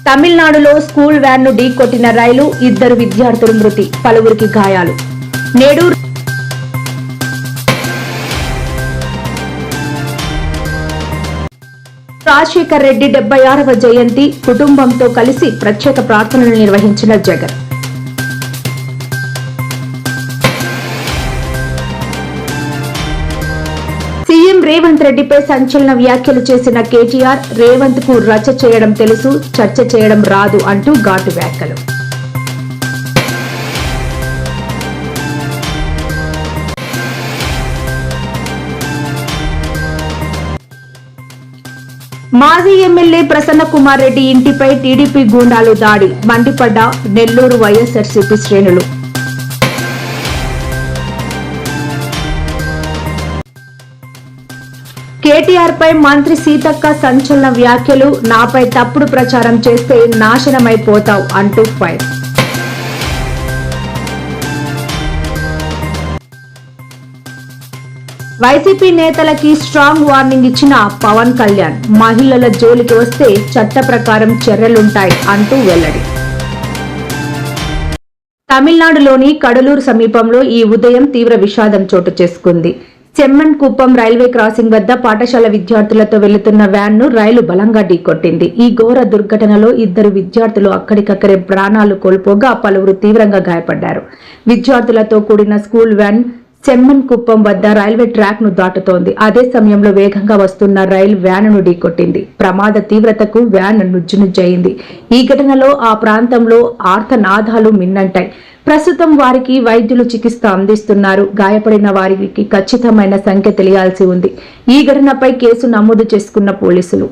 తమిళనాడులో school van ను ఢీకొట్టిన రైలు, 2 విద్యార్థులు మృతి, పలువురికి గాయాలు. నేడు రాజశేఖర్ రెడ్డి 76వ జయంతి, కుటుంబంతో కలిసి ప్రత్యేక ప్రార్థనలు నిర్వహించిన జగన్. సీఎం రేవంత్ రెడ్డిపై సంచలన వ్యాఖ్యలు చేసిన కేటీఆర్, రేవంత్ కు రచ్చ చేయడం తెలుసు, చర్చ చేయడం రాదు అంటూ ఘాటు వ్యాఖ్యలు. మాజీ ఎమ్మెల్యే ప్రసన్న కుమార్ రెడ్డి ఇంటిపై టీడీపీ గూండాలు దాడి, మండిపడ్డ నెల్లూరు వైఎస్ఆర్సీపీ శ్రేణులు. కేటీఆర్ పై మంత్రి సీతక్క సంచలన వ్యాఖ్యలు, నాపై తప్పుడు ప్రచారం చేస్తే నాశనమైపోతావు అంటూ ఫైర్. వైసీపీ నేతలకి స్ట్రాంగ్ వార్నింగ్ ఇచ్చిన పవన్ కళ్యాణ్, మహిళల జోలికి వస్తే చట్ట ప్రకారం చర్యలుంటాయి అంటూ వెల్లడి. తమిళనాడులోని కడలూరు సమీపంలో ఈ ఉదయం తీవ్ర విషాదం చోటు చేసుకుంది. చెమ్మన్ కుప్పం రైల్వే క్రాసింగ్ వద్ద పాఠశాల విద్యార్థులతో వెళుతున్న వ్యాన్ ను రైలు బలంగా ఢీకొట్టింది. ఈ ఘోర దుర్ఘటనలో 2 విద్యార్థులు అక్కడికక్కడే ప్రాణాలు కోల్పోగా పలువురు తీవ్రంగా గాయపడ్డారు. విద్యార్థులతో కూడిన స్కూల్ వ్యాన్ చెమ్మన్ కుప్పం వద్ద రైల్వే ట్రాక్ ను దాటుతోంది. అదే సమయంలో వేగంగా వస్తున్న రైలు వ్యాన్ ను ఢీకొట్టింది. ప్రమాద తీవ్రతకు వ్యాన్ నుజ్జునుజ్జయింది. ఈ ఘటనలో ఆ ప్రాంతంలో ఆర్తనాదాలు మిన్నంటాయి. ప్రస్తుతం వారికి వైద్యులు చికిత్స అందిస్తున్నారు. గాయపడిన వారికి ఖచ్చితమైన సంఖ్య తెలియాల్సి ఉంది. ఈ ఘటనపై కేసు నమోదు చేసుకున్న పోలీసులు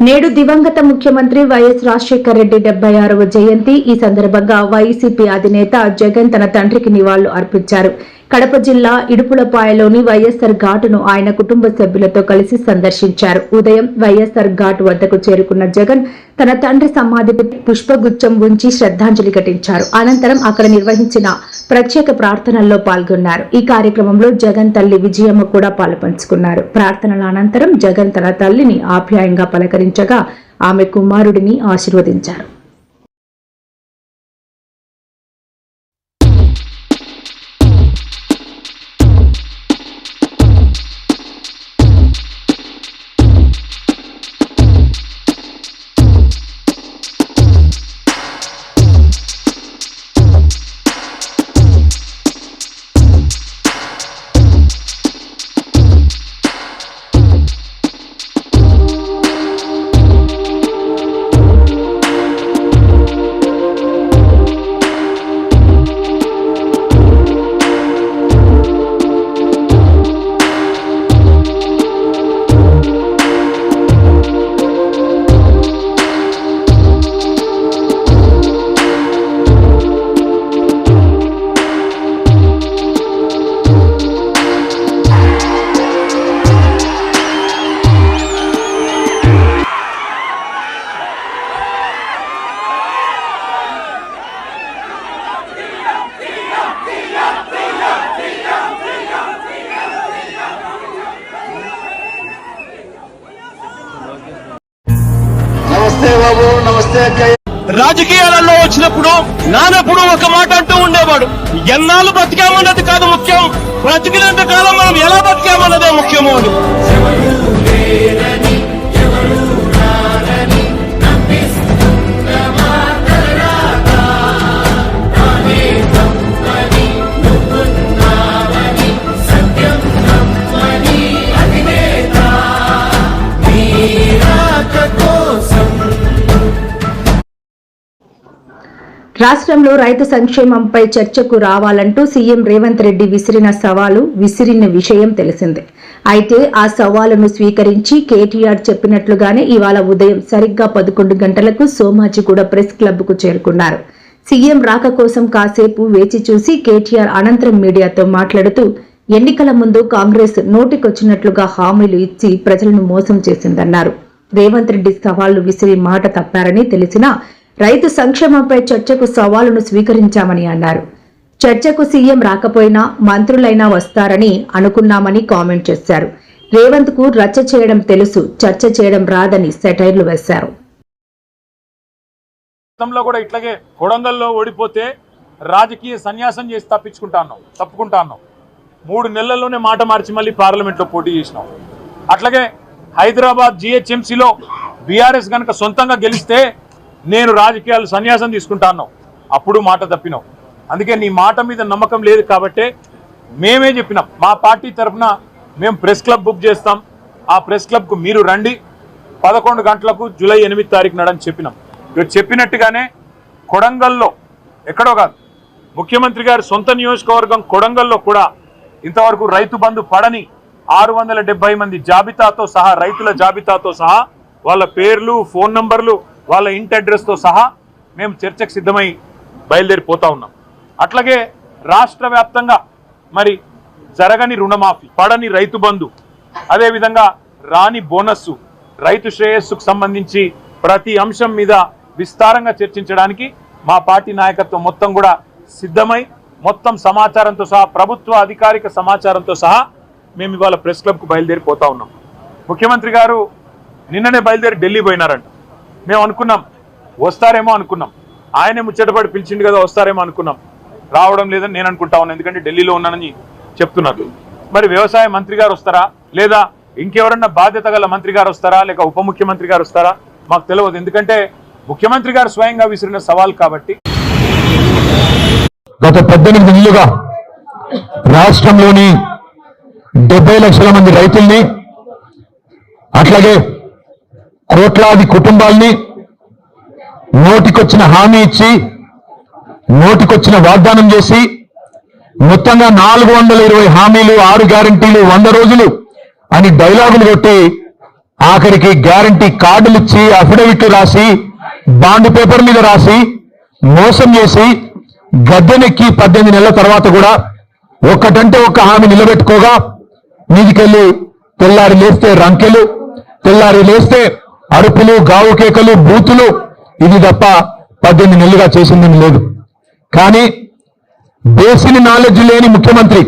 నేడు దివంగత ముఖ్యమంత్రి వైఎస్ రాజశేఖర్ రెడ్డి 76వ జయంతి. ఈ సందర్భంగా వైసీపీ అధినేత జగన్ తన తండ్రికి నివాళులు అర్పించారు. కడప జిల్లా ఇడుపులపాయలోని వైఎస్ఆర్ ఘాటును ఆయన కుటుంబ సభ్యులతో కలిసి సందర్శించారు. ఉదయం వైఎస్ఆర్ ఘాట్ వద్దకు చేరుకున్న జగన్ తన తండ్రి సమాధిపై పుష్పగుచ్చం ఉంచి శ్రద్ధాంజలి ఘటించారు. అనంతరం అక్కడ నిర్వహించిన ప్రత్యేక ప్రార్థనల్లో పాల్గొన్నారు. ఈ కార్యక్రమంలో జగన్ తల్లి విజయమ్మ కూడా పాలుపంచుకున్నారు. ప్రార్థనల అనంతరం జగన్ తన తల్లిని ఆప్యాయంగా పలకరించగా ఆమె కుమారుడిని ఆశీర్వదించారు. నమస్తే బాబు, నమస్తే అక్క. రాజకీయాలలో వచ్చినప్పుడు నానప్పుడు ఒక మాట అంటూ ఉండేవాడు, ఎన్నాళ్ళు బతికామన్నది కాదు ముఖ్యం, బ్రతికినంత కాలం మనం ఎలా బతికామన్నదే ముఖ్యము అని. రాష్ట్రంలో రైతు సంక్షేమంపై చర్చకు రావాలంటూ సీఎం రేవంత్ రెడ్డి విసిరిన విషయం తెలిసిందే. అయితే ఆ సవాలును స్వీకరించి కేటీఆర్ చెప్పినట్లుగానే ఇవాళ ఉదయం సరిగ్గా 11 గంటలకు సోమాజిగూడ ప్రెస్ క్లబ్కు చేరుకున్నారు. సీఎం రాక కోసం కాసేపు వేచి చూసి కేటీఆర్ అనంతరం మీడియాతో మాట్లాడుతూ ఎన్నికల ముందు కాంగ్రెస్ నోటికొచ్చినట్లుగా హామీలు ఇచ్చి ప్రజలను మోసం చేసిందన్నారు. రేవంత్ రెడ్డి సవాళ్లు విసిరి మాట తప్పారని తెలిసినా రైతు సంక్షేమంపై చర్చకు సవాలును స్వీకరించామని అన్నారు. చర్చకు సీఎం రాకపోయినా మంత్రులైనా వస్తారని అనుకున్నామని కామెంట్ చేశారు. రేవంత్ కు రచ్చ చేయడం తెలుసు, చర్చ చేయడం రాదని సెటైర్లు వేశారు. గతంలో కూడా ఇట్లాగే కొడంగల్లో ఓడిపోతే రాజకీయ సన్యాసం చేసి తప్పుకుంటాను 3 నెలల్లోనే మాట మార్చి మళ్ళీ పార్లమెంట్లో పోటీ చేసినాం. అట్లాగే హైదరాబాద్ GHMCలో బీఆర్ఎస్ గనక సొంతంగా గెలిస్తే నేను రాజకీయాలు సన్యాసం తీసుకుంటాను, అప్పుడు మాట తప్పినావు. అందుకే నీ మాట మీద నమ్మకం లేదు కాబట్టే మేమే చెప్పినాం, మా పార్టీ తరఫున మేము ప్రెస్ క్లబ్ బుక్ చేస్తాం, ఆ ప్రెస్ క్లబ్కు మీరు రండి 11 గంటలకు జూలై 8 తారీఖు నాడని చెప్పినాం. మీరు చెప్పినట్టుగానే కొడంగల్లో ఎక్కడో కాదు, ముఖ్యమంత్రి గారి సొంత నియోజకవర్గం కొడంగల్లో కూడా ఇంతవరకు రైతు బంధు పడని 670 మంది జాబితాతో సహా, రైతుల జాబితాతో సహా, వాళ్ళ పేర్లు, ఫోన్ నంబర్లు, వాళ్ళ ఇంటి అడ్రస్తో సహా మేము చర్చకు సిద్ధమై బయలుదేరిపోతా ఉన్నాం. అట్లాగే రాష్ట్ర వ్యాప్తంగా మరి జరగని రుణమాఫీ, పడని రైతు బంధు, అదేవిధంగా రాని బోనస్సు, రైతు శ్రేయస్సుకు సంబంధించి ప్రతి అంశం మీద విస్తారంగా చర్చించడానికి మా పార్టీ నాయకత్వం మొత్తం కూడా సిద్ధమై మొత్తం సమాచారంతో సహా, ప్రభుత్వ అధికారిక సమాచారంతో సహా మేము ఇవాళ ప్రెస్ క్లబ్కు బయలుదేరిపోతా ఉన్నాం. ముఖ్యమంత్రి గారు నిన్ననే బయలుదేరి ఢిల్లీ పోయినారంట. మేము అనుకున్నాం వస్తారేమో అనుకున్నాం, ఆయనే ముచ్చటపడి పిలిచిండు కదా వస్తారేమో అనుకున్నాం, రావడం లేదని నేను అనుకుంటా ఉన్నాను, ఎందుకంటే ఢిల్లీలో ఉన్నానని చెప్తున్నారు. మరి వ్యవసాయ మంత్రి గారు వస్తారా, లేదా ఇంకెవరన్నా బాధ్యత గల మంత్రి గారు వస్తారా, లేక ఉప ముఖ్యమంత్రి గారు వస్తారా మాకు తెలియదు. ఎందుకంటే ముఖ్యమంత్రి గారు స్వయంగా విసిరిన సవాల్ కాబట్టి. గత 18 నెలలుగా రాష్ట్రంలోని 70 లక్షల మంది రైతుల్ని, అట్లాగే కోట్లాది కుటుంబాల్ని నోటికొచ్చిన హామీ ఇచ్చి, నోటికొచ్చిన వాగ్దానం చేసి, మొత్తంగా 420 హామీలు, 6 గ్యారంటీలు, 100 రోజులు అని డైలాగులు కొట్టి ఆఖరికి గ్యారంటీ కార్డులు ఇచ్చి, అఫిడవిట్లు రాసి, బాండ్ పేపర్ మీద రాసి మోసం చేసి గద్దెనెక్కి 18 నెలల తర్వాత కూడా ఒక్కటంటే ఒక్క హామీ నిలబెట్టుకోగా మీదికెళ్ళి తెల్లారి లేస్తే రంకెలు, తెల్లారి లేస్తే అరుపులు, గావు కేకలు, బూతులు, ఇది తప్ప 18 నెలలుగా చేసింది లేదు. కానీ బేసిక్ నాలెడ్జ్ లేని ముఖ్యమంత్రి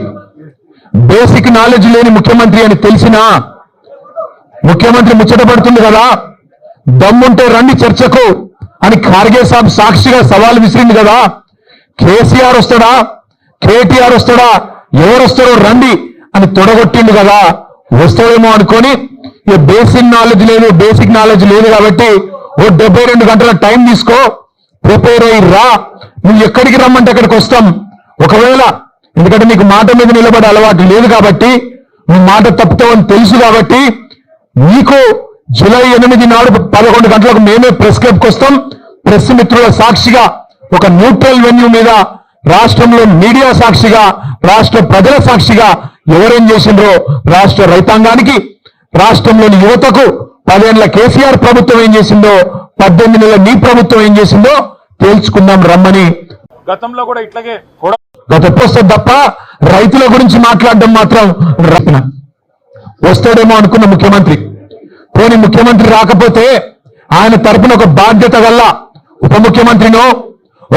అని తెలిసినా ముఖ్యమంత్రి ముచ్చటపడుతుంది కదా, దమ్ముంటే రండి చర్చకు అని ఖార్గే సాబ్ సాక్షిగా సవాల్ విసిరింది కదా. కేసీఆర్ వస్తాడా, కేటీఆర్ వస్తాడా, ఎవరు వస్తారో రండి అని తొడగొట్టిండు కదా. వస్తాడేమో అనుకొని బేసిక్ నాలెడ్జ్ లేదు కాబట్టి ఓ 72 గంటల టైం తీసుకో, ప్రిపేర్ అయ్యి రా, నువ్వు ఎక్కడికి రమ్మంటే అక్కడికి వస్తాం. ఒకవేళ ఎందుకంటే నీకు మాట మీద నిలబడే అలవాటు లేదు కాబట్టి, నువ్వు మాట తప్పుతావని తెలుసు కాబట్టి, నీకు జూలై 8 నాడు 11 గంటలకు మేమే ప్రెస్ క్లబ్కి వస్తాం. ప్రెస్ మిత్రుల సాక్షిగా ఒక న్యూట్రల్ వెన్యూ మీద రాష్ట్రంలో మీడియా సాక్షిగా, రాష్ట్ర ప్రజల సాక్షిగా ఎవరేం చేసిండ్రో రాష్ట్ర రైతాంగానికి, రాష్ట్రంలోని యువతకు 10 ఏళ్ల కేసీఆర్ ప్రభుత్వం ఏం చేసిందో, 18 నెలల నీ ప్రభుత్వం ఏం చేసిందో తేల్చుకుందాం రమ్మని. గతంలో కూడా ఇట్లాగే వస్తుంది తప్ప రైతుల గురించి మాట్లాడడం మాత్రం వస్తాడేమో అనుకున్న ముఖ్యమంత్రి. పోనీ ముఖ్యమంత్రి రాకపోతే ఆయన తరపున ఒక బాధ్యత గల్ల ఉప ముఖ్యమంత్రినో,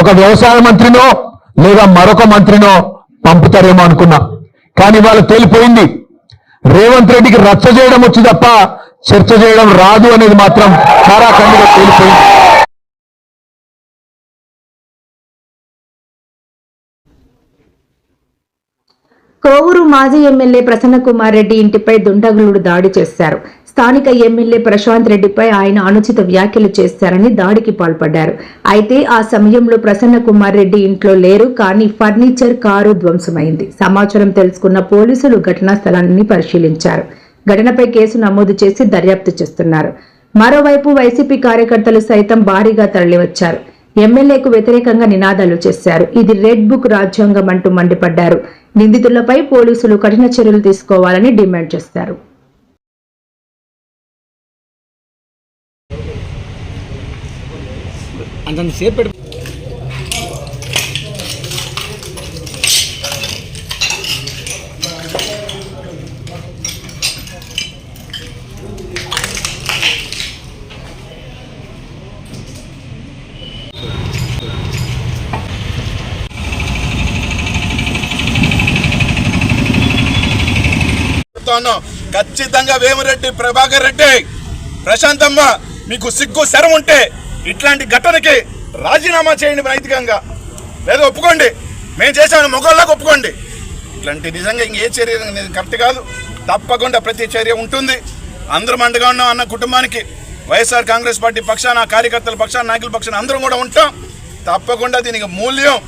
ఒక వ్యవసాయ మంత్రినో, లేదా మరొక మంత్రినో పంపుతారేమో అనుకున్నా. కానీ వాళ్ళు తేలిపోయింది, రేవంత్ రెడ్డికి రచ్చ చేయడం వచ్చి తప్ప చర్చ చేయడం రాదు అనేది మాత్రం ఖరాఖండిగా తేలిపోయింది. కోవూరు మాజీ ఎమ్మెల్యే ప్రసన్నకుమార్ రెడ్డి ఇంటిపై దుండగులు దాడి చేశారు. స్థానిక ఎమ్మెల్యే ప్రశాంత్ రెడ్డిపై ఆయన అనుచిత వ్యాఖ్యలు చేశారని దాడికి పాల్పడ్డారు. అయితే ఆ సమయంలో ప్రసన్నకుమార్ రెడ్డి ఇంట్లో లేరు, కానీ ఫర్నిచర్, కారు ధ్వంసమైంది. సమాచారం తెలుసుకున్న పోలీసులు ఘటనా స్థలాన్ని పరిశీలించారు. ఘటనపై కేసు నమోదు చేసి దర్యాప్తు చేస్తున్నారు. మరోవైపు వైసీపీ కార్యకర్తలు సైతం భారీగా తరలివచ్చారు. ఎమ్మెల్యేకు వ్యతిరేకంగా నినాదాలు చేశారు. ఇది రెడ్ బుక్ రాజ్యాంగం అంటూ మండిపడ్డారు. నిందితులపై పోలీసులు కఠిన చర్యలు తీసుకోవాలని డిమాండ్ చేశారు. ఖచ్చితంగా వేమిరెడ్డి ప్రభాకర్ రెడ్డి, ప్రశాంతమ్మ, మీకు సిగ్గు శరం ఉంటే ఇట్లాంటి ఘటనకి రాజీనామా చేయండి నైతికంగా, లేదా ఒప్పుకోండి. మేము చేసామని మొగోళ్ళకు ఒప్పుకోండి. ఇట్లాంటి నిజంగా ఇంకే చర్య కరెక్ట్ కాదు. తప్పకుండా ప్రతి చర్య ఉంటుంది. అందరం అండగా ఉన్నాం అన్న కుటుంబానికి వైఎస్ఆర్ కాంగ్రెస్ పార్టీ పక్షాన, కార్యకర్తల పక్షాన, నాయకుల పక్షాన అందరం కూడా ఉంటాం. తప్పకుండా దీనికి మూల్యం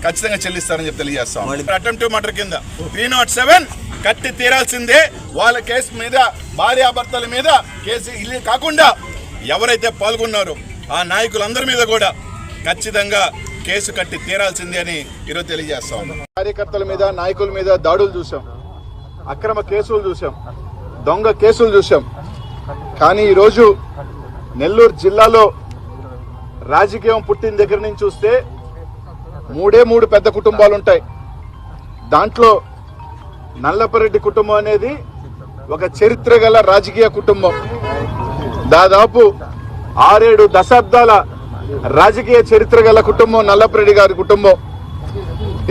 ఖచ్చితంగా చెల్లిస్తారని చెప్పి తెలియజేస్తాం. అటెంప్టివ్ మర్డర్ కింద 307 కట్టి తీరాల్సిందే. వాళ్ళ కేసు మీద, భార్యాభర్తల మీద కేసు ఇల్లు కాకుండా ఎవరైతే పాల్గొన్నారో ఆ నాయకులందరి మీద కూడా ఖచ్చితంగా కేసు కట్టి తీరాల్సిందే అని ఈరోజు తెలియజేస్తాం. కార్యకర్తల మీద, నాయకుల మీద దాడులు చూసాం, అక్రమ కేసులు చూసాం, దొంగ కేసులు చూసాం. కానీ ఈరోజు నెల్లూరు జిల్లాలో రాజకీయం పుట్టిన దగ్గర నుంచి చూస్తే 3 పెద్ద కుటుంబాలు ఉంటాయి. దాంట్లో నల్లపరెడ్డి కుటుంబం అనేది ఒక చరిత్ర గల రాజకీయ కుటుంబం. దాదాపు 6-7 దశాబ్దాల రాజకీయ చరిత్ర గల కుటుంబం నల్లపరెడ్డి గారి కుటుంబం.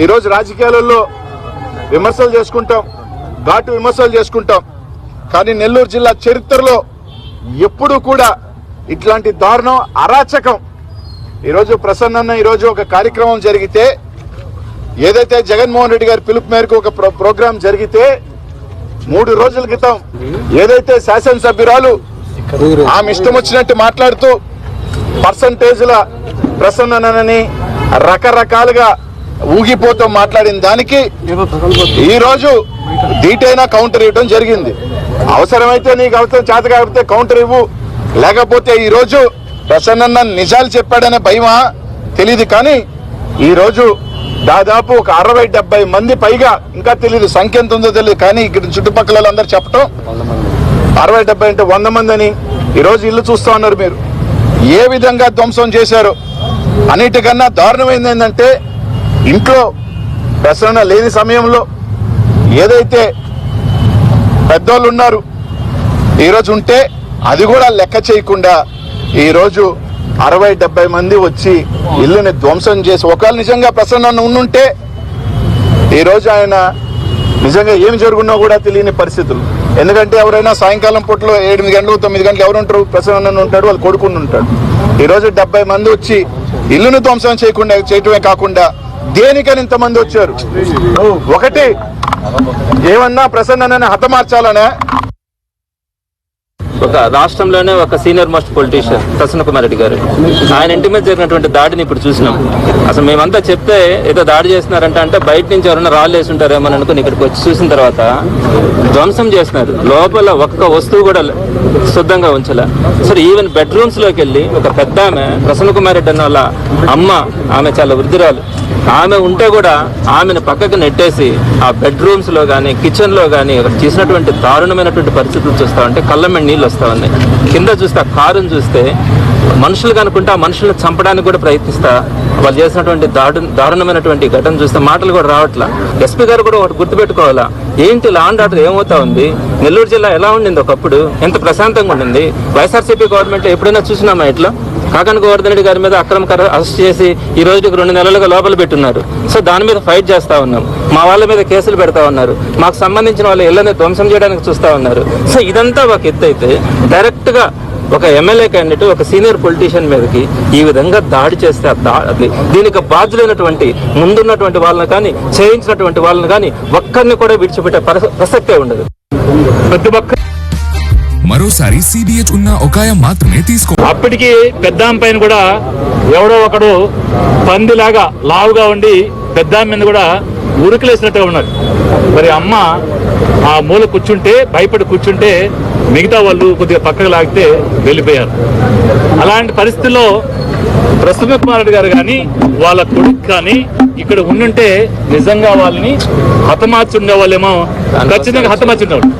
ఈరోజు రాజకీయాలలో విమర్శలు చేసుకుంటాం, ఘాటు విమర్శలు చేసుకుంటాం. కానీ నెల్లూరు జిల్లా చరిత్రలో ఎప్పుడూ కూడా ఇట్లాంటి దారుణం, అరాచకం. ఈరోజు ప్రసన్న ఈరోజు ఒక కార్యక్రమం జరిగితే, ఏదైతే జగన్మోహన్ రెడ్డి గారి పిలుపు మేరకు ఒక ప్రోగ్రాం జరిగితే 3 రోజుల క్రితం ఏదైతే శాసనసభ్యురాలు ఆమె ఇష్టం వచ్చినట్టు మాట్లాడుతూ పర్సంటేజ్ల ప్రసన్ననని రకరకాలుగా ఊగిపోతూ మాట్లాడిన దానికి ఈ రోజు ధీటైన కౌంటర్ ఇవ్వడం జరిగింది. అవసరమైతే నీకు అవసరం చేత కాకపోతే కౌంటర్ ఇవ్వు, లేకపోతే ఈ రోజు ప్రసన్న నిజాలు చెప్పాడనే భయమా తెలియదు. కానీ ఈ రోజు దాదాపు ఒక 60-70 మంది పైగా, ఇంకా తెలియదు సంఖ్య ఎంత ఉందో తెలియదు, కానీ ఇక్కడ చుట్టుపక్కల అందరూ చెప్పటం 60-70 అంటే 100 మంది అని. ఈరోజు ఇల్లు చూస్తా ఉన్నారు మీరు, ఏ విధంగా ధ్వంసం చేశారు. అన్నిటికన్నా దారుణమైంది ఏంటంటే, ఇంట్లో ప్రసరణ లేని సమయంలో ఏదైతే పెద్దోళ్ళు ఉన్నారు ఈరోజు ఉంటే అది కూడా లెక్క చేయకుండా ఈరోజు 60-70 మంది వచ్చి ఇల్లుని ధ్వంసం చేసి, ఒకవేళ నిజంగా ప్రసన్న ఉండుంటే ఈరోజు ఆయన నిజంగా ఏమి జరుగునో కూడా తెలియని పరిస్థితులు. ఎందుకంటే ఎవరైనా సాయంకాలం పూటలో 8 గంటలు 9 గంటలు ఎవరు ఉంటారు? ప్రసన్న ఉంటాడు, వాళ్ళు కొడుకుని ఉంటాడు. ఈరోజు 70 మంది వచ్చి ఇల్లును ధ్వంసం చేయటమే కాకుండా దేనికని ఇంతమంది వచ్చారు? ఒకటి ఏమన్నా ప్రసన్నని హతమార్చాలనే. ఒక రాష్ట్రంలోనే ఒక senior most politician Prasanna Kumar Reddy గారు, ఆయన ఇంటి మీద జరిగినటువంటి దాడిని ఇప్పుడు చూసినాం. అసలు మేమంతా చెప్తే ఏదో దాడి చేస్తున్నారంటే బయట నుంచి ఎవరైనా రాళ్ళు వేసి ఉంటారేమో అనుకుని ఇక్కడికి వచ్చి చూసిన తర్వాత ధ్వంసం చేస్తున్నారు. లోపల ఒక్క వస్తువు కూడా శుద్ధంగా ఉంచలే. సరే, ఈవెన్ బెడ్రూమ్స్ లోకి వెళ్ళి ఒక పెద్ద ఆమె, ప్రసన్నకుమార్ రెడ్డి అన్న వాళ్ళ అమ్మ, ఆమె చాలా వృద్ధురాలు, ఆమె ఉంటే కూడా ఆమెను పక్కకు నెట్టేసి ఆ బెడ్రూమ్స్ లో కానీ కిచెన్ లో కానీ చేసినటువంటి దారుణమైనటువంటి పరిస్థితులు చూస్తా ఉంటే కళ్ళ మీద నీళ్ళు వస్తా ఉన్నాయి. కింద చూస్తే ఆ కారును చూస్తే మనుషులు కనుకుంటే ఆ మనుషులను చంపడానికి కూడా ప్రయత్నిస్తా వాళ్ళు చేసినటువంటి దారుణమైనటువంటి ఘటన చూస్తే మాటలు కూడా రావట్లా. ఎస్పీ గారు కూడా ఒకటి గుర్తుపెట్టుకోవాలా, ఏంటి లా అండ్ ఆర్డర్ ఏమవుతా ఉంది? నెల్లూరు జిల్లా ఎలా ఉండింది ఒకప్పుడు? ఎంత ప్రశాంతంగా ఉండింది? వైఎస్ఆర్సీపీ గవర్నమెంట్ ఎప్పుడైనా చూసినామా ఇట్లా? కాకన గోవర్ధన్ రెడ్డి గారి మీద అక్రమ అరెస్ట్ చేసి ఈ రోజుకి 2 నెలలుగా లోపల పెట్టున్నారు. సో దాని మీద ఫైట్ చేస్తా ఉన్నాం. మా వాళ్ళ మీద కేసులు పెడతా ఉన్నారు, మాకు సంబంధించిన వాళ్ళ ఇళ్ళని ధ్వంసం చేయడానికి చూస్తా ఉన్నారు. సో ఇదంతా ఒక ఎత్తు అయితే, డైరెక్ట్ గా ఒక ఎమ్మెల్యే క్యాండిడేట్ ఒక సీనియర్ పొలిటీషియన్ మీదకి ఈ విధంగా దాడి చేస్తే దీనికి బాధ్యులైనటువంటి ముందున్నటువంటి వాళ్ళని కానీ చేయించినటువంటి వాళ్ళని కానీ ఒక్కరిని కూడా విడిచిపెట్టే ప్రసక్తే ఉండదు. ప్రతి ఒక్క మరోసారి సిబిహెచ్ ఉన్న ఒకాయం మాత్రమే తీసుకో. అప్పటికి పెద్దాం పైన కూడా ఎవడో ఒకడు పందిలాగా లావుగా ఉండి పెద్దాం మీద కూడా ఉరుకులేసినట్టుగా ఉన్నాడు. మరి అమ్మ ఆ మూల కూర్చుంటే భయపడి కూర్చుంటే మిగతా వాళ్ళు కొద్దిగా పక్కకు లాగితే వెళ్ళిపోయారు. అలాంటి పరిస్థితుల్లో ప్రసన్న కుమార్ రెడ్డి గారు కానీ వాళ్ళ కొడుకు కానీ ఇక్కడ ఉండుంటే నిజంగా వాళ్ళని హతమార్చి ఉండేవాళ్ళేమో, ఖచ్చితంగా హతమార్చి ఉండేవాళ్ళు.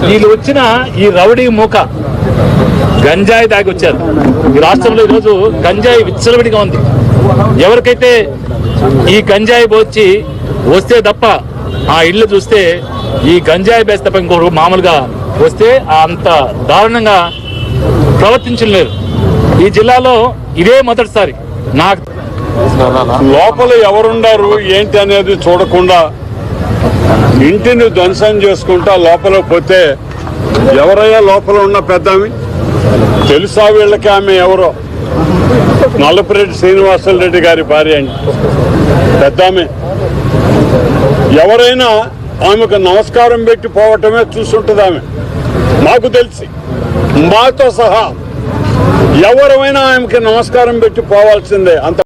వీళ్ళు వచ్చిన ఈ రౌడీ మూక గంజాయి దాగి వచ్చారు. ఈ రాష్ట్రంలో ఈరోజు గంజాయి విచ్చలవిడిగా ఉంది. ఎవరికైతే ఈ గంజాయి వచ్చి వస్తే తప్ప ఆ ఇల్లు చూస్తే ఈ గంజాయి బేస్ తప్ప ఇంకొకరు మామూలుగా వస్తే అంత దారుణంగా ప్రవర్తించలేరు. ఈ జిల్లాలో ఇదే మొదటిసారి. నాకు లోపల ఎవరున్నారు ఏంటి అనేది చూడకుండా ఇంటిని ధ్వంసం చేసుకుంటా లోపల పోతే ఎవరయ్యా లోపల ఉన్న పెద్దామి తెలుసా వీళ్ళకి? ఆమె ఎవరో నల్లపురెడ్డి శ్రీనివాసరెడ్డి గారి భార్య అండి, పెద్దామె. ఎవరైనా ఆమెకు నమస్కారం పెట్టి పోవటమే చూస్తుంటుంది ఆమె. మాకు తెలిసి మాతో సహా ఎవరైనా ఆమెకి నమస్కారం పెట్టి పోవాల్సిందే. అంత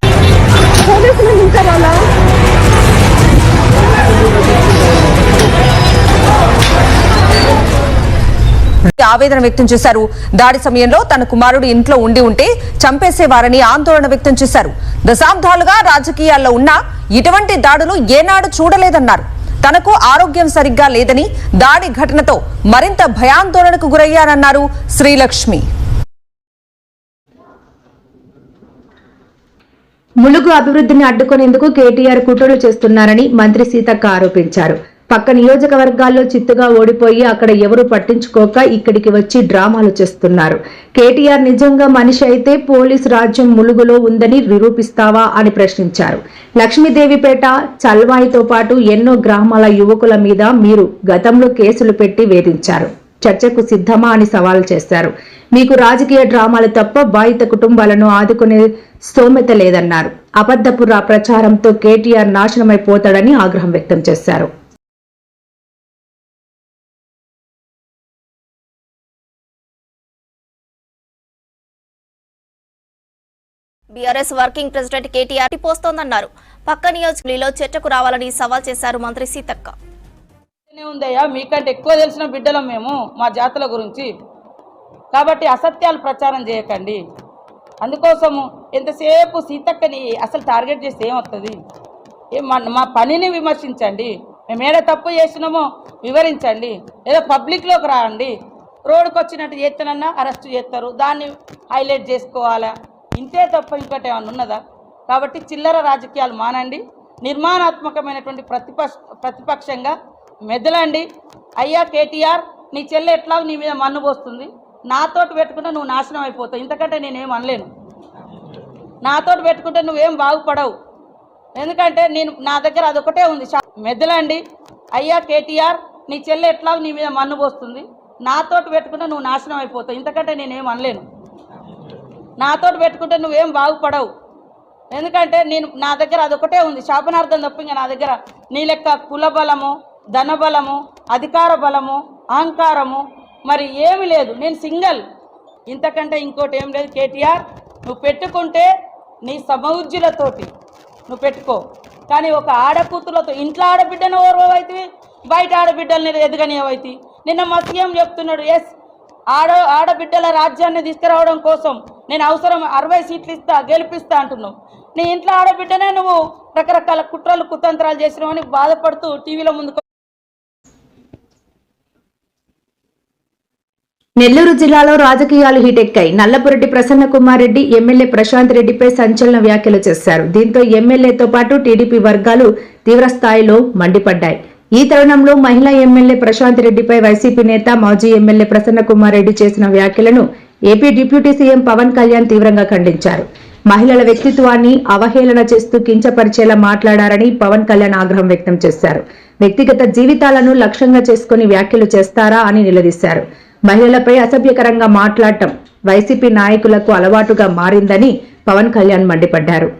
ఆవేదన వ్యక్తం చేశారు. దాడి సమయంలో తన కుమారుడు ఇంట్లో ఉంటే చంపేసేవారని ఆందోళన వ్యక్తం చేశారు. దశాబ్దాలుగా రాజకీయాల్లో ఉన్నా ఇటువంటి దాడులు ఏనాడు చూడలేదన్నారు. తనకు ఆరోగ్యం సరిగ్గా లేదని దాడి ఘటనతో మరింత భయాందోళనకు గురయ్యారన్నారు శ్రీలక్ష్మి. ములుగు అభివృద్ధిని అడ్డుకునేందుకు కేటీఆర్ కుట్రలు చేస్తున్నారని మంత్రి సీతక్క ఆరోపించారు. పక్క నియోజకవర్గాల్లో చిత్తుగా ఓడిపోయి అక్కడ ఎవరు పట్టించుకోక ఇక్కడికి వచ్చి డ్రామాలు చేస్తున్నారు. కేటీఆర్ నిజంగా మనిషి అయితే పోలీసు రాజ్యం ములుగులో ఉందని నిరూపిస్తావా అని ప్రశ్నించారు. లక్ష్మీదేవిపేట, చల్వాయితో పాటు ఎన్నో గ్రామాల యువకుల మీద మీరు గతంలో కేసులు పెట్టి వేధించారు. చర్చకు సిద్ధమా అని సవాల్ చేశారు. మీకు రాజకీయ డ్రామాలు తప్ప బాధిత కుటుంబాలను ఆదుకునే స్తోమత లేదన్నారు. అబద్ధపు ప్రచారంతో కేటీఆర్ నాశనమైపోతాడని ఆగ్రహం వ్యక్తం చేశారు. బీఆర్ఎస్ వర్కింగ్ ప్రెసిడెంట్ కేటీఆర్ పోస్తోందన్నారు. పక్క నియోజకవర్గంలో చర్చకు రావాలని సవాల్ చేశారు మంత్రి సీతక్క. ఉందయ్యా, మీకంటే ఎక్కువ తెలిసిన బిడ్డలం మేము మా జాతుల గురించి. కాబట్టి అసత్యాలు ప్రచారం చేయకండి. అందుకోసము ఎంతసేపు సీతక్కని అసలు టార్గెట్ చేస్తే ఏమవుతుంది? మా పనిని విమర్శించండి. మేము ఏదో తప్పు చేసినామో వివరించండి. ఏదో పబ్లిక్లోకి రాండి. రోడ్డుకు వచ్చినట్టు చేస్తానన్నా అరెస్ట్ చేస్తారు, దాన్ని హైలైట్ చేసుకోవాలా? ఇంతే తప్ప ఇంకోటి ఏమన్నా ఉన్నదా? కాబట్టి చిల్లర రాజకీయాలు మానండి. నిర్మాణాత్మకమైనటువంటి ప్రతిపక్షంగా మెదలండి. అయ్యా కేటీఆర్, నీ చెల్లె ఎట్లా నీ మీద మన్ను పోస్తుంది, నాతోటి పెట్టుకుంటే నువ్వు నాశనం అయిపోతావు. ఇంతకంటే నేనేం అనలేను. నాతోటి పెట్టుకుంటే నువ్వేం బాగుపడవు. ఎందుకంటే నా దగ్గర అదొకటే ఉంది. మెదలండి. అయ్యా కేటీఆర్, నీ చెల్లె ఎట్లా నీ మీద మన్ను పోస్తుంది, నాతోటి పెట్టుకుంటే నువ్వు నాశనం అయిపోతావు. ఇంతకంటే నేనేం అనలేను. నాతోటి పెట్టుకుంటే నువ్వేం బాగుపడవు. ఎందుకంటే నా దగ్గర అదొకటే ఉంది, శాపనార్థం తప్ప ఇంకా నా దగ్గర నీ లెక్క కుల బలము, ధనబలము, అధికార బలము, అహంకారము మరి ఏమి లేదు. నేను సింగల్. ఇంతకంటే ఇంకోటి ఏం లేదు. కేటీఆర్, నువ్వు పెట్టుకుంటే నీ సమౌజ్యులతోటి నువ్వు పెట్టుకో, కానీ ఒక ఆడకూతులతో ఇంట్లో ఆడబిడ్డను ఓర్వైతే బయట ఆడబిడ్డల్ని ఎదగనివైతే. నిన్న మా సీఎం చెప్తున్నాడు, ఎస్ ఆడబిడ్డల రాజ్యాన్ని తీసుకురావడం కోసం నేను అవసరం 60 సీట్లు ఇస్తా, గెలిపిస్తా అంటున్నావు. నీ ఇంట్లో ఆడబిడ్డనే నువ్వు రకరకాల కుట్రలు కుతంత్రాలు చేసినావని బాధపడుతూ టీవీలో ముందుకు. నెల్లూరు జిల్లాలో రాజకీయాలు హీటెక్కాయి. నల్లపురెడ్డి ప్రసన్న కుమార్ రెడ్డి ఎమ్మెల్యే ప్రశాంత్ రెడ్డిపై సంచలన వ్యాఖ్యలు చేశారు. దీంతో ఎమ్మెల్యేతో పాటు టీడీపీ వర్గాలు తీవ్రస్థాయిలో మండిపడ్డాయి. ఈ తరుణంలో మహిళా ఎమ్మెల్యే ప్రశాంత్ రెడ్డిపై వైసీపీ నేత మాజీ ఎమ్మెల్యే ప్రసన్న కుమార్ రెడ్డి చేసిన వ్యాఖ్యలను AP deputy CM Pawan Kalyan తీవ్రంగా ఖండించారు. మహిళల వ్యక్తిత్వాన్ని అవహేళన చేస్తూ కించపరిచేలా మాట్లాడారని పవన్ కళ్యాణ్ ఆగ్రహం వ్యక్తం చేశారు. వ్యక్తిగత జీవితాలను లక్ష్యంగా చేసుకుని వ్యాఖ్యలు చేస్తారా అని నిలదీశారు. మహిళలపై అసభ్యకరంగా మాట్లాడటం వైసీపీ నాయకులకు అలవాటుగా మారిందని పవన్ కళ్యాణ్ మండిపడ్డారు.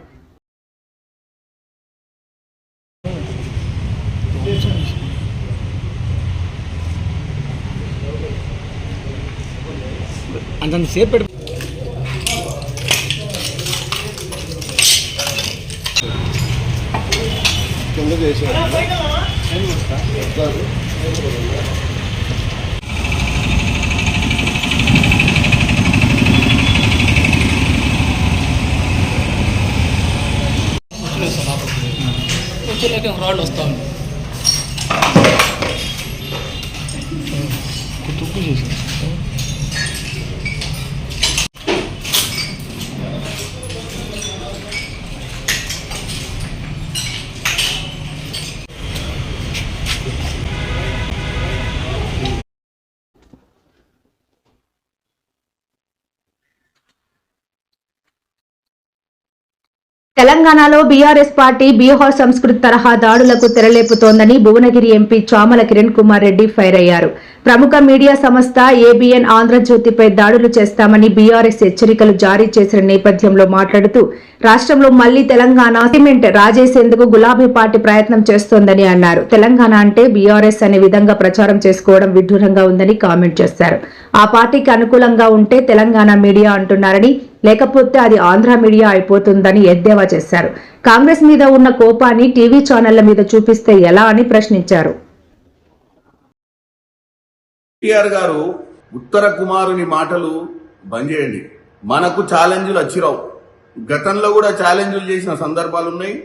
రాళ్ళు వస్తా తెలంగాణలో బీఆర్ఎస్ పార్టీ బీహార్ సంస్కృతి తరహా దాడులకు తెరలేపుతోందని భువనగిరి ఎంపీ చామల కిరణ్ కుమార్ రెడ్డి ఫైర్ అయ్యారు. ప్రముఖ మీడియా సంస్థ ఏబీఎన్ ఆంధ్రజ్యోతిపై దాడులు చేస్తామని బీఆర్ఎస్ హెచ్చరికలు జారీ చేసిన నేపథ్యంలో మాట్లాడుతూ రాష్ట్రంలో మళ్లీ తెలంగాణ సిమెంట్ రాజేసేందుకు గులాబీ పార్టీ ప్రయత్నం చేస్తోందని అన్నారు. తెలంగాణ అంటే బీఆర్ఎస్ అనే విధంగా ప్రచారం చేసుకోవడం విడ్డూరంగా ఉందని కామెంట్ చేశారు. ఆ పార్టీకి అనుకూలంగా ఉంటే తెలంగాణ మీడియా అంటున్నారని, లేకపోతే అది ఆంధ్ర మీడియా అయిపోతుందని ఎద్దేవా చేశారు. కాంగ్రెస్ మీద ఉన్న కోపాన్ని టీవీ ఛానళ్ల మీద చూపిస్తే ఎలా అని ప్రశ్నించారు. కేటీఆర్ గారు ఉత్తర కుమారుని మాటలు బంద్ చేయండి. మనకు ఛాలెంజ్లు వచ్చిరావు. గతంలో కూడా ఛాలెంజ్లు చేసిన సందర్భాలు ఉన్నాయి,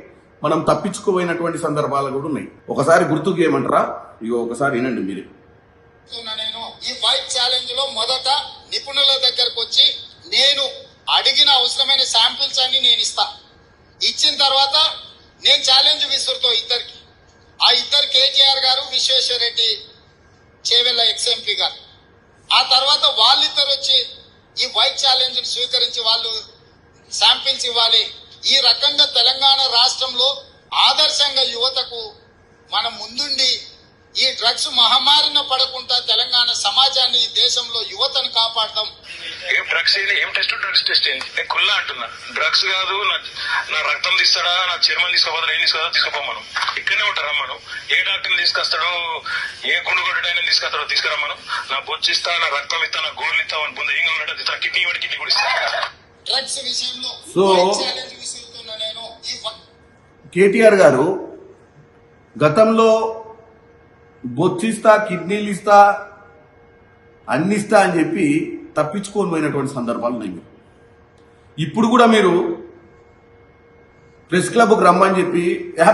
మనం తప్పించుకుపోయినటువంటి సందర్భాలు కూడా ఉన్నాయి. ఒకసారి గుర్తుకు ఏమంటారా? ఇగో ఒకసారి వినండి మీరు. నేను ఈ వైట్ ఛాలెంజ్ లో మొదట నిపుణుల దగ్గరకు వచ్చి నేను అడిగిన అవసరమైన శాంపిల్స్ అన్ని నేను ఇస్తా. ఇచ్చిన తర్వాత నేను ఛాలెంజ్ విసురుతో ఇద్దరికి. ఆ ఇద్దరు కేటీఆర్ గారు, విశ్వేశ్వర రెడ్డి చేవెళ్ళ ఎక్స్ఎంపీ గారు. ఆ తర్వాత వాళ్ళిద్దరు వచ్చి ఈ వైట్ ఛాలెంజ్ స్వీకరించి వాళ్ళు శాంపిల్స్ ఇవ్వాలి. ఈ రకంగా తెలంగాణ రాష్ట్రంలో ఆదర్శంగా యువతకు మనం ముందుండి ఈ డ్రగ్స్ మహమ్మారిన పడకుండా తెలంగాణ సమాజాన్ని, దేశంలో యువతను కాపాడడం. ఏం డ్రగ్స్ ఏం టెస్ట్? డ్రగ్స్ టెస్ట్ ఏంటి? నేను కుల్లా అంటున్నా. డ్రగ్స్ కాదు, నా రక్తం తీస్తాడా, నా చర్మం తీసుకోపోతాడా, ఏం తీసుకోదా తీసుకోపోమను. ఇక్కడనే ఉంటారా మనం? ఏ డాక్టర్ని తీసుకొస్తాడో, ఏ గుండు కొట్టడైనా తీసుకొస్తాడో తీసుకురమ్మను. నా బొచ్చు ఇస్తా, నా రక్తం ఇస్తా, నా గోర్లు ఇస్తా, అని బుంద ఏం ఉన్నాడు ఇస్తా, కిడ్నీ ఇవ్వడి, కిడ్నీ కూడా ఇస్తా. డ్రగ్స్ విషయంలో ఛాలెంజ్ విసురుతున్నా నేను. కేటీఆర్ గారు గతంలో బొచ్చిస్తా, కిడ్నీలు ఇస్తా, అన్ని ఇస్తా అని చెప్పి తప్పించుకొని పోయినటువంటి సందర్భాలు ఉన్నాయి. ఇప్పుడు కూడా మీరు ప్రెస్ క్లబ్కి రమ్మని చెప్పి,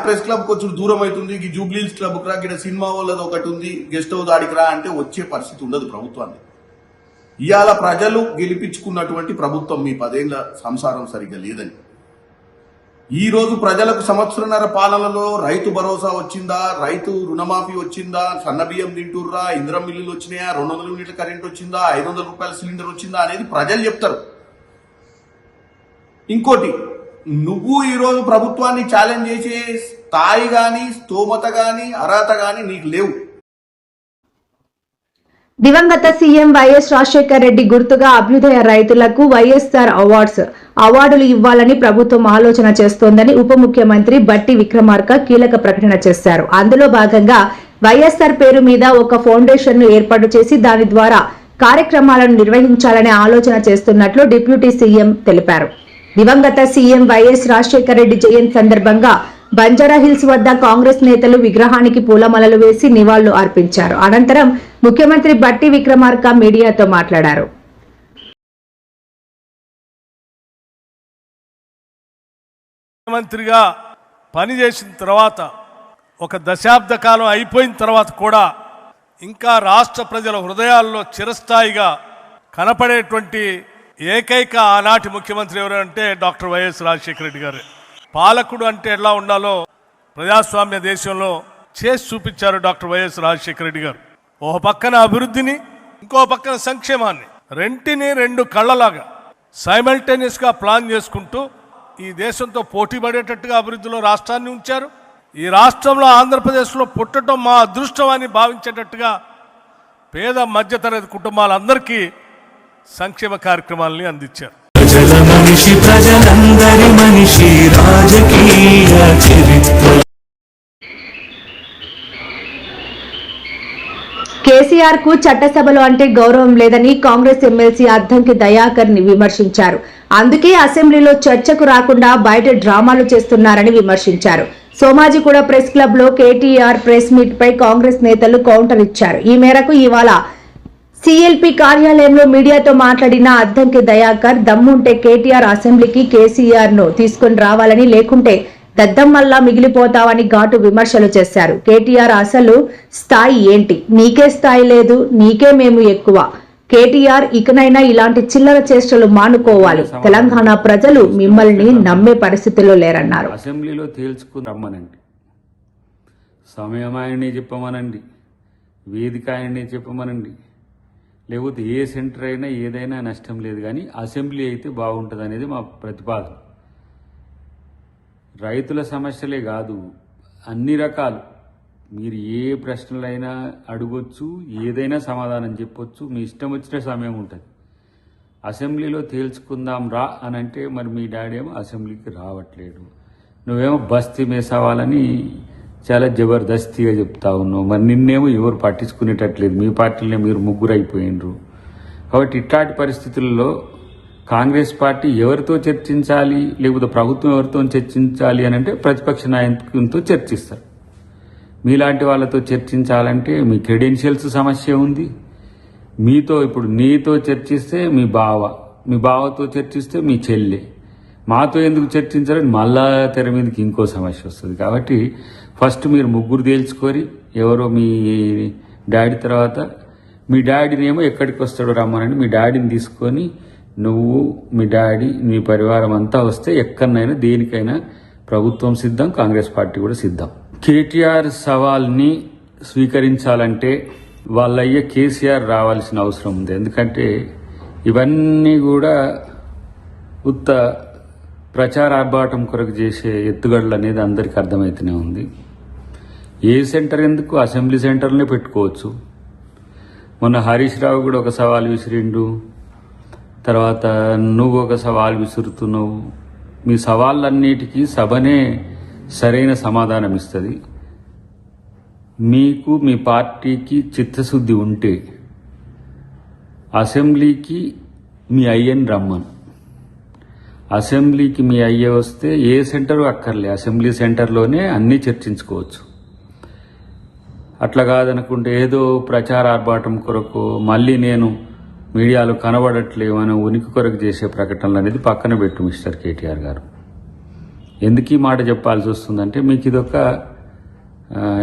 ప్రెస్ క్లబ్ కొంచెం దూరం అవుతుంది, ఈ జూబ్లీహిల్స్ క్లబ్కి రా, ఇక్కడ సినిమా వాళ్ళది ఒకటి ఉంది, గెస్ట్ హౌస్ ఆడికి రా అంటే వచ్చే పరిస్థితి ఉండదు ప్రభుత్వాన్ని. ఇవాళ ప్రజలు గెలిపించుకున్నటువంటి ప్రభుత్వం మీ 10 ఏళ్ల సంసారం సరిగ్గా లేదని. ఈ రోజు ప్రజలకు సంవత్సరన్నర పాలనలో రైతు భరోసా వచ్చిందా, రైతు రుణమాఫీ వచ్చిందా, సన్న బియ్యం తింటుర్రా, ఇంద్రం మిల్లులు వచ్చినాయా, 200 యూనిట్ల కరెంట్ వచ్చిందా, 500 రూపాయల సిలిండర్ వచ్చిందా అనేది ప్రజలు చెప్తారు. ఇంకోటి, నువ్వు ఈరోజు ప్రభుత్వాన్ని ఛాలెంజ్ చేసే స్థాయి గాని, స్తోమత గాని, అర్హత గాని నీకు లేవు. దివంగత సీఎం వైఎస్ రాజశేఖర రెడ్డి గుర్తుగా అభ్యుదయ రైతులకు వైఎస్ఆర్ అవార్డులు ఇవ్వాలని ప్రభుత్వం ఆలోచన చేస్తోందని ఉప ముఖ్యమంత్రి బట్టి విక్రమార్క కీలక ప్రకటన చేశారు. అందులో భాగంగా వైఎస్ఆర్ పేరు మీద ఒక ఫౌండేషన్ ను ఏర్పాటు చేసి దాని ద్వారా కార్యక్రమాలను నిర్వహించాలనే ఆలోచన చేస్తున్నట్లు డిప్యూటీ సీఎం తెలిపారు. దివంగత సీఎం వైఎస్ రాజశేఖర రెడ్డి జయంతి సందర్భంగా బంజారాహిల్స్ వద్ద కాంగ్రెస్ నేతలు విగ్రహానికి పూలమాలలు వేసి నివాళులు అర్పించారు. అనంతరం ముఖ్యమంత్రి బట్టి విక్రమార్క మీడియాతో మాట్లాడారు. ముఖ్యమంత్రిగా పనిచేసిన తర్వాత ఒక దశాబ్ద కాలం అయిపోయిన తర్వాత కూడా ఇంకా రాష్ట్ర ప్రజల హృదయాల్లో చిరస్థాయిగా కనపడేటువంటి ఏకైక ఆనాటి ముఖ్యమంత్రి ఎవరంటే డాక్టర్ వైఎస్ రాజశేఖర రెడ్డి గారు. పాలకుడు అంటే ఎలా ఉండాలో ప్రజాస్వామ్య దేశంలో చేసి చూపించారు డాక్టర్ వైఎస్ రాజశేఖర రెడ్డి గారు. ఒక పక్కన అభివృద్ధిని, ఇంకో పక్కన సంక్షేమాన్ని, రెంటిని 2 కళ్ళలాగా సైమల్టేనియస్గా ప్లాన్ చేసుకుంటూ ఈ దేశంతో పోటీ పడేటట్టుగా అభివృద్ధిలో రాష్ట్రాన్ని ఉంచారు. ఈ రాష్ట్రంలో ఆంధ్రప్రదేశ్లో పుట్టడం మా అదృష్టం అని భావించేటట్టుగా పేద మధ్యతరగతి కుటుంబాలందరికీ సంక్షేమ కార్యక్రమాలని అందించారు. ప్రజలందరి మనిషి రాజకీయ చరిత్ర. కేసీఆర్ కు చట్టసభలో అంటే గౌరవం లేదని కాంగ్రెస్ ఎమ్మెల్సీ అద్దంకి దయాకర్ ని విమర్శించారు. అందుకే అసెంబ్లీలో చర్చకు రాకుండా బయట డ్రామాలు చేస్తున్నారని విమర్శించారు. సోమాజిగూడ ప్రెస్ క్లబ్ లో కేటీఆర్ ప్రెస్ మీట్ పై కాంగ్రెస్ నేతలు కౌంటర్ ఇచ్చారు. ఈ మేరకు ఇవాళ సిఎల్పి కార్యాలయంలో మీడియాతో మాట్లాడిన అద్దంకి దయాకర్ దమ్ముంటే కేటీఆర్ అసెంబ్లీకి కేసీఆర్ ను తీసుకుని రావాలని, లేకుంటే దద్దమ్మల్లా మిగిలిపోతావని ఘాటు విమర్శలు చేశారు. కేటీఆర్ అసలు స్థాయి ఏంటి? నీకే స్థాయి లేదు, నీకే మేము ఎక్కువ. కేటీఆర్ ఇకనైనా ఇలాంటి చిల్లర చేష్టలు మానుకోవాలి. తెలంగాణ ప్రజలు మిమ్మల్ని నమ్మే పరిస్థితిలో లేరన్నారు. అసెంబ్లీలో తేల్చుకుని రమ్మనండి, సమయం ఆయనే చెప్పమనండి, వేదిక ఆయనే చెప్పమనండి, లేకపోతే ఏ సెంటర్ అయినా ఏదైనా నష్టం లేదు, కానీ అసెంబ్లీ అయితే బాగుంటుంది అనేది మా ప్రతిపాదన. రైతుల సమస్యలే కాదు, అన్ని రకాలు మీరు ఏ ప్రశ్నలైనా అడగొచ్చు, ఏదైనా సమాధానం చెప్పొచ్చు, మీ ఇష్టం వచ్చిన సమయం ఉంటుంది. అసెంబ్లీలో తేల్చుకుందాం రా అని అంటే మరి మీ డాడీ ఏమో అసెంబ్లీకి రావట్లేడు, నువ్వేమో బస్తీ మేసావాలని చాలా జబర్దస్తిగా చెప్తా ఉన్నావు. మరి నిన్నేమో ఎవరు పట్టించుకునేటట్లేదు, మీ పార్టీలో మీరు ముగ్గురు అయిపోయినరు. కాబట్టి ఇట్లాంటి పరిస్థితుల్లో కాంగ్రెస్ పార్టీ ఎవరితో చర్చించాలి, లేకపోతే ప్రభుత్వం ఎవరితో చర్చించాలి అని అంటే ప్రతిపక్ష నాయకులతో చర్చిస్తారు. మీలాంటి వాళ్ళతో చర్చించాలంటే మీ క్రెడెన్షియల్స్ సమస్య ఉంది. మీతో ఇప్పుడు నీతో చర్చిస్తే మీ బావ, మీ బావతో చర్చిస్తే మీ చెల్లె, మాతో ఎందుకు చర్చించాలని మళ్ళా తెర మీదకి ఇంకో సమస్య వస్తుంది. కాబట్టి ఫస్ట్ మీరు ముగ్గురు తేల్చుకొని ఎవరో మీ డాడీ తర్వాత మీ డాడీని ఏమో ఎక్కడికి వస్తాడో రమ్మనండి, మీ డాడీని తీసుకొని నువ్వు మీ డాడీ మీ పరివారం అంతా వస్తే ఎక్కడనైనా దేనికైనా ప్రభుత్వం సిద్ధం, కాంగ్రెస్ పార్టీ కూడా సిద్ధం. కేటీఆర్ సవాల్ని స్వీకరించాలంటే వాళ్ళయ్యే కేసీఆర్ రావాల్సిన అవసరం ఉంది. ఎందుకంటే ఇవన్నీ కూడా ఉత్త ప్రచార ఆర్భాటం కొరకు చేసే ఎత్తుగడలు అనేది అందరికీ అర్థమవుతూనే ఉంది. ఏ సెంటర్ ఎందుకు, అసెంబ్లీ సెంటర్నే పెట్టుకోవచ్చు. మొన్న హరీష్ రావు కూడా ఒక సవాల్ విసిరిండు, తర్వాత నువ్వు ఒక సవాల్ విసురుతున్నావు. మీ సవాళ్ళన్నిటికీ సభనే సరైన సమాధానం ఇస్తుంది. మీకు మీ పార్టీకి చిత్తశుద్ధి ఉంటే అసెంబ్లీకి మీ అయ్యని రమ్మను. అసెంబ్లీకి మీ అయ్యే వస్తే ఏ సెంటరు అక్కర్లే, అసెంబ్లీ సెంటర్లోనే అన్నీ చర్చించుకోవచ్చు. అట్లా కాదనుకుంటే ఏదో ప్రచార ఆర్భాటం కొరకు మళ్ళీ నేను మీడియాలో కనబడట్లేవు అని ఉనికి కొరకు చేసే ప్రకటనలు అనేది పక్కన పెట్టు మిస్టర్ కేటీఆర్ గారు. ఎందుకు ఈ మాట చెప్పాల్సి వస్తుందంటే మీకు ఇదొక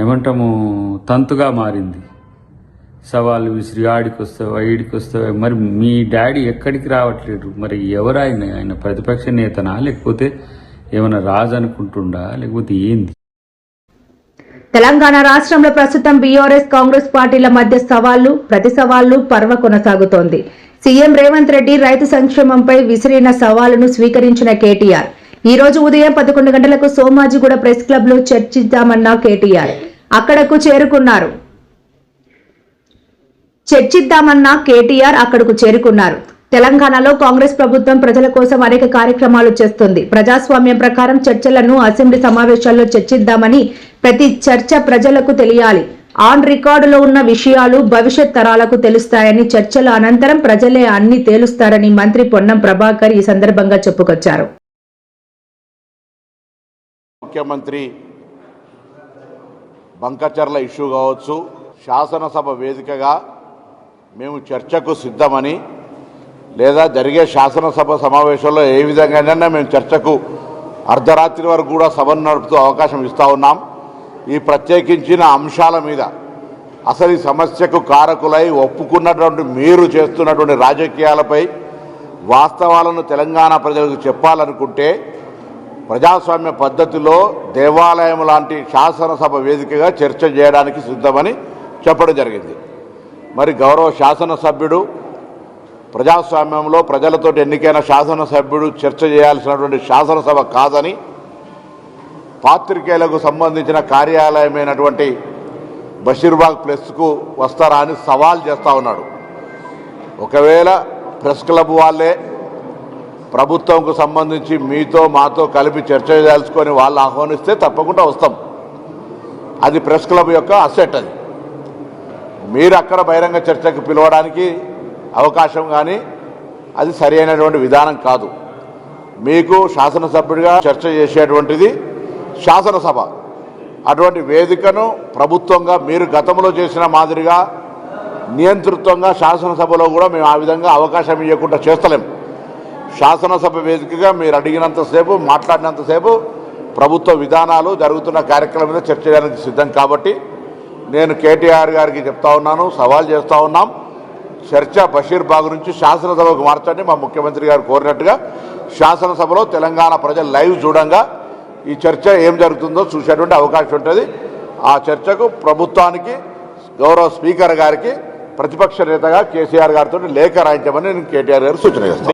ఏమంటాము తంతుగా మారింది. సవాళ్ళు విసిరి ఆడికి వస్తావా ఈడికి వస్తావా, మరి మీ డాడీ ఎక్కడికి రావట్లేదు, మరి ఎవరు ఆయన ప్రతిపక్ష నేతనా, లేకపోతే ఏమైనా రాజు అనుకుంటుండా, లేకపోతే ఏంది? తెలంగాణ రాష్ట్రంలో ప్రస్తుతం బీఆర్ఎస్ కాంగ్రెస్ పార్టీల మధ్య సవాళ్లు ప్రతి సవాళ్లు పర్వ కొనసాగుతోంది. సీఎం రేవంత్ రెడ్డి రైతు సంక్షేమంపై విసిరిన సవాలును స్వీకరించిన కేటీఆర్ ఈ రోజు ఉదయం 11 గంటలకు సోమాజిగూడ ప్రెస్ క్లబ్ లో చర్చిద్దామన్న కేటీఆర్ అక్కడకు చేరుకున్నారు. తెలంగాణలో కాంగ్రెస్ ప్రభుత్వం ప్రజల కోసం అనేక కార్యక్రమాలు చేస్తుంది. ప్రజాస్వామ్యం ప్రకారం చర్చలను అసెంబ్లీ సమావేశాల్లో చర్చిద్దామని, ప్రతి చర్చ ప్రజలకు తెలియాలి, ఆన్ రికార్డులో ఉన్న విషయాలు భవిష్యత్ తరాలకు తెలుస్తాయని, చర్చల అనంతరం ప్రజలే అన్ని తేలుస్తారని మంత్రి పొన్నం ప్రభాకర్ ఈ సందర్భంగా చెప్పుకొచ్చారు. ముఖ్యమంత్రి బంకచర్ల ఇష్యూ కావచ్చు, శాసనసభ వేదికగా మేము చర్చకు సిద్ధమని, లేదా జరిగే శాసనసభ సమావేశంలో ఏ విధంగానైనా మేము చర్చకు అర్ధరాత్రి వరకు కూడా సభను నడుపుతూ అవకాశం ఇస్తూ ఉన్నాం. ఈ ప్రత్యేకించిన అంశాల మీద అసలు ఈ సమస్యకు కారకులై ఒప్పుకున్నటువంటి మీరు చేస్తున్నటువంటి రాజకీయాలపై వాస్తవాలను తెలంగాణ ప్రజలకు చెప్పాలనుకుంటే ప్రజాస్వామ్య పద్ధతిలో దేవాలయం లాంటి శాసనసభ వేదికగా చర్చ చేయడానికి సిద్ధమని చెప్పడం జరిగింది. మరి గౌరవ శాసనసభ్యుడు ప్రజాస్వామ్యంలో ప్రజలతో ఎన్నికైన శాసనసభ్యుడు చర్చ చేయాల్సినటువంటి శాసనసభ కాదని పాత్రికేయులకు సంబంధించిన కార్యాలయమైనటువంటి బషీర్బాగ్ ప్రెస్కు వస్తారా అని సవాల్ చేస్తూ ఉన్నాడు. ఒకవేళ ప్రెస్ క్లబ్ వాళ్ళే ప్రభుత్వంకు సంబంధించి మీతో మాతో కలిపి చర్చ చేసుకొని వాళ్ళు ఆహ్వానిస్తే తప్పకుండా వస్తాం. అది ప్రెస్ క్లబ్ యొక్క అసెట్. అది మీరు అక్కడ బహిరంగ చర్చకు పిలవడానికి అవకాశం కానీ అది సరి అయినటువంటి విధానం కాదు. మీకు శాసనసభ్యుడిగా చర్చ చేసేటువంటిది శాసనసభ. అటువంటి వేదికను ప్రభుత్వంగా మీరు గతంలో చేసిన మాదిరిగా నియంతృత్వంగా శాసనసభలో కూడా మేము ఆ విధంగా అవకాశం ఇవ్వకుండా చేస్తలేం. శాసనసభ వేదికగా మీరు అడిగినంతసేపు మాట్లాడినంతసేపు ప్రభుత్వ విధానాలు జరుగుతున్న కార్యక్రమం మీద చర్చ చేయడానికి సిద్ధం. కాబట్టి నేను కేటీఆర్ గారికి చెప్తా ఉన్నాను, సవాల్ చేస్తూ ఉన్నాం, చర్చ బషీర్బాగ్ నుంచి శాసనసభకు మార్చండి. మా ముఖ్యమంత్రి గారు కోరినట్టుగా శాసనసభలో తెలంగాణ ప్రజలు లైవ్ చూడంగా ఈ చర్చ ఏం జరుగుతుందో చూసేటువంటి అవకాశం ఉంటుంది. ఆ చర్చకు ప్రభుత్వానికి గౌరవ స్పీకర్ గారికి ప్రతిపక్ష నేతగా కేసీఆర్ గారితో లేఖ రాయించమని నేను కేటీఆర్ గారు సూచన చేస్తాను.